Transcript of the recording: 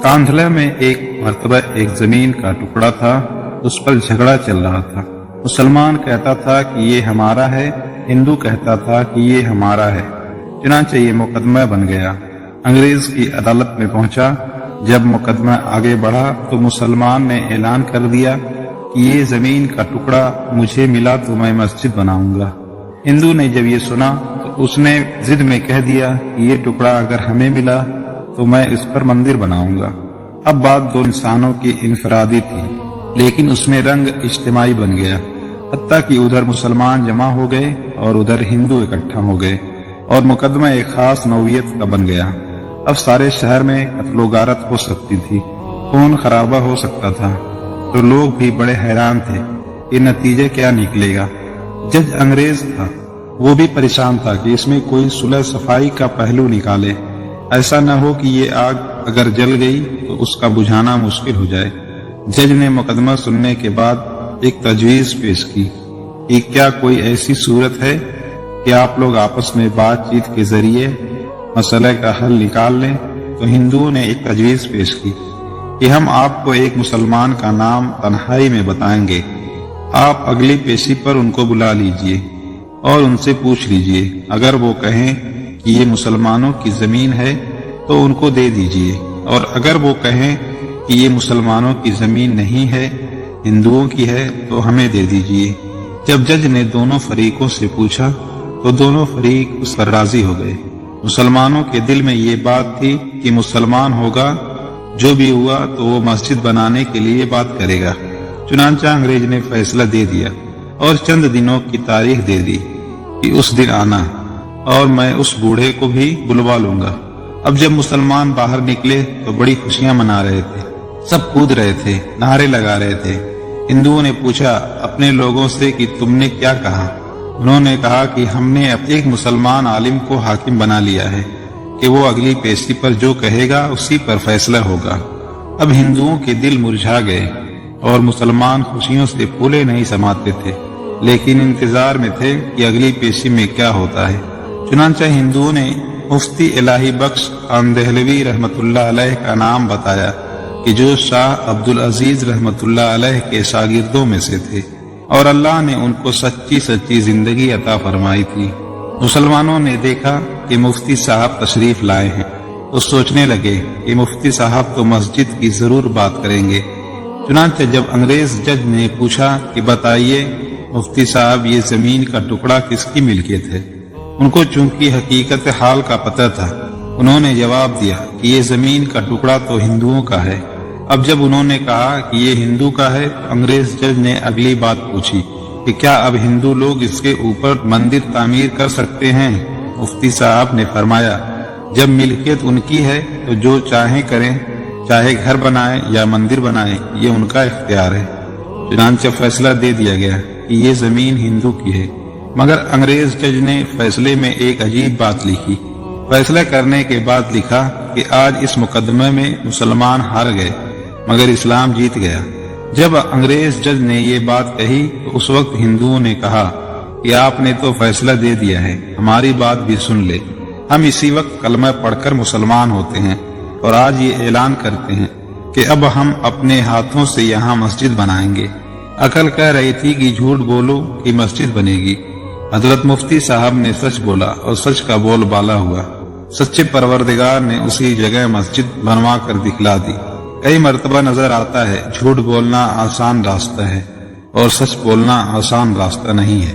कांधला में एक मर्तबा एक जमीन का टुकड़ा था, उस पर झगड़ा चल रहा था। मुसलमान कहता था कि ये हमारा है, हिंदू कहता था कि ये हमारा है। चुनांचे ये मुकदमा बन गया, अंग्रेज की अदालत में पहुंचा। जब मुकदमा आगे बढ़ा तो मुसलमान ने ऐलान कर दिया कि ये जमीन का टुकड़ा मुझे मिला तो मैं मस्जिद बनाऊंगा। हिंदू ने जब ये सुना तो उसने जिद में कह दिया कि ये टुकड़ा अगर हमें मिला तो मैं इस पर मंदिर बनाऊंगा। अब बात दो इंसानों की इनफरादी थी, लेकिन उसमें रंग इज्तिमाई बन गया, हत्ता कि उधर मुसलमान जमा हो गए और उधर हिंदू इकट्ठा हो गए और मुकदमा एक खास नौइयत का बन गया। अब सारे शहर में कत्लो गारत हो सकती थी, खून खराबा हो सकता था। तो लोग भी बड़े हैरान थे कि नतीजे क्या निकलेगा। जज अंग्रेज था, वो भी परेशान था कि इसमें कोई सुलह सफाई का पहलू निकाले। ऐसा न हो कि ये आग अगर जल गई तो उसका बुझाना मुश्किल हो जाए। जज ने मुकदमा सुनने के बाद एक तजवीज पेश की कि क्या कोई ऐसी सूरत है कि आप लोग आपस में बातचीत के जरिए मसले का हल निकाल लें। तो हिंदुओं ने एक तजवीज पेश की कि हम आपको एक मुसलमान का नाम तन्हाई में बताएंगे, आप अगली पेशी पर उनको बुला लीजिए और उनसे पूछ लीजिए। अगर वो कहें कि ये मुसलमानों की जमीन है तो उनको दे दीजिए, और अगर वो कहें कि ये मुसलमानों की जमीन नहीं है, हिंदुओं की है, तो हमें दे दीजिए। जब जज ने दोनों फरीकों से पूछा तो दोनों फरीक उस पर राजी हो गए। मुसलमानों के दिल में ये बात थी कि मुसलमान होगा, जो भी हुआ तो वो मस्जिद बनाने के लिए बात करेगा। चुनांचा अंग्रेज ने फैसला दे दिया और चंद दिनों की तारीख दे दी कि उस दिन आना और मैं उस बूढ़े को भी बुलवा लूंगा। अब जब मुसलमान बाहर निकले तो बड़ी खुशियां मना रहे थे, सब कूद रहे थे, नारे लगा रहे थे। हिंदुओं ने पूछा अपने लोगों से कि तुमने क्या कहा। उन्होंने कहा कि हमने एक मुसलमान आलिम को हाकिम बना लिया है कि वो अगली पेशी पर जो कहेगा उसी पर फैसला होगा। अब हिंदुओं के दिल मुरझा गए और मुसलमान खुशियों से फूले नहीं समाते थे, लेकिन इंतजार में थे कि अगली पेशी में क्या होता है। चुनांचा हिंदुओं ने मुफ्ती इलाही बख्श खान देहलवी रहमतुल्लाह अलैह का नाम बताया कि जो शाह अब्दुल अजीज रहमतुल्लाह अलैह के शागिर्दों में से थे और अल्लाह ने उनको सच्ची सच्ची जिंदगी अता फरमाई थी। मुसलमानों ने देखा कि मुफ्ती साहब तशरीफ लाए हैं तो सोचने लगे कि मुफ्ती साहब तो मस्जिद की जरूर बात करेंगे। चुनांचे जब अंग्रेज जज ने पूछा कि बताइए मुफ्ती साहब ये जमीन का टुकड़ा किसकी मिल्कियत है, उनको चूंकि हकीकत हाल का पता था, उन्होंने जवाब दिया कि ये जमीन का टुकड़ा तो हिंदुओं का है। अब जब उन्होंने कहा कि ये हिंदू का है, अंग्रेज जज ने अगली बात पूछी कि क्या अब हिंदू लोग इसके ऊपर मंदिर तामीर कर सकते हैं। मुफ्ती साहब ने फरमाया जब मिल्कियत उनकी है तो जो चाहे करें, चाहे घर बनाए या मंदिर बनाए, ये उनका इख्तियार है। चुनांचे फैसला दे दिया गया कि ये जमीन हिंदू की है। मगर अंग्रेज जज ने फैसले में एक अजीब बात लिखी। फैसला करने के बाद लिखा कि आज इस मुकदमे में मुसलमान हार गए मगर इस्लाम जीत गया। जब अंग्रेज जज ने ये बात कही तो उस वक्त हिंदुओं ने कहा कि आपने तो फैसला दे दिया है, हमारी बात भी सुन ले। हम इसी वक्त कलमा पढ़कर मुसलमान होते हैं और आज ये ऐलान करते हैं कि अब हम अपने हाथों से यहाँ मस्जिद बनाएंगे। अकल कह रही थी कि झूठ बोलो कि मस्जिद बनेगी। हजरत मुफ्ती साहब ने सच बोला और सच का बोल बाला हुआ। सच्चे परवरदिगार ने उसी जगह मस्जिद बनवा कर दिखला दी। कई मर्तबा नजर आता है झूठ बोलना आसान रास्ता है और सच बोलना आसान रास्ता नहीं है।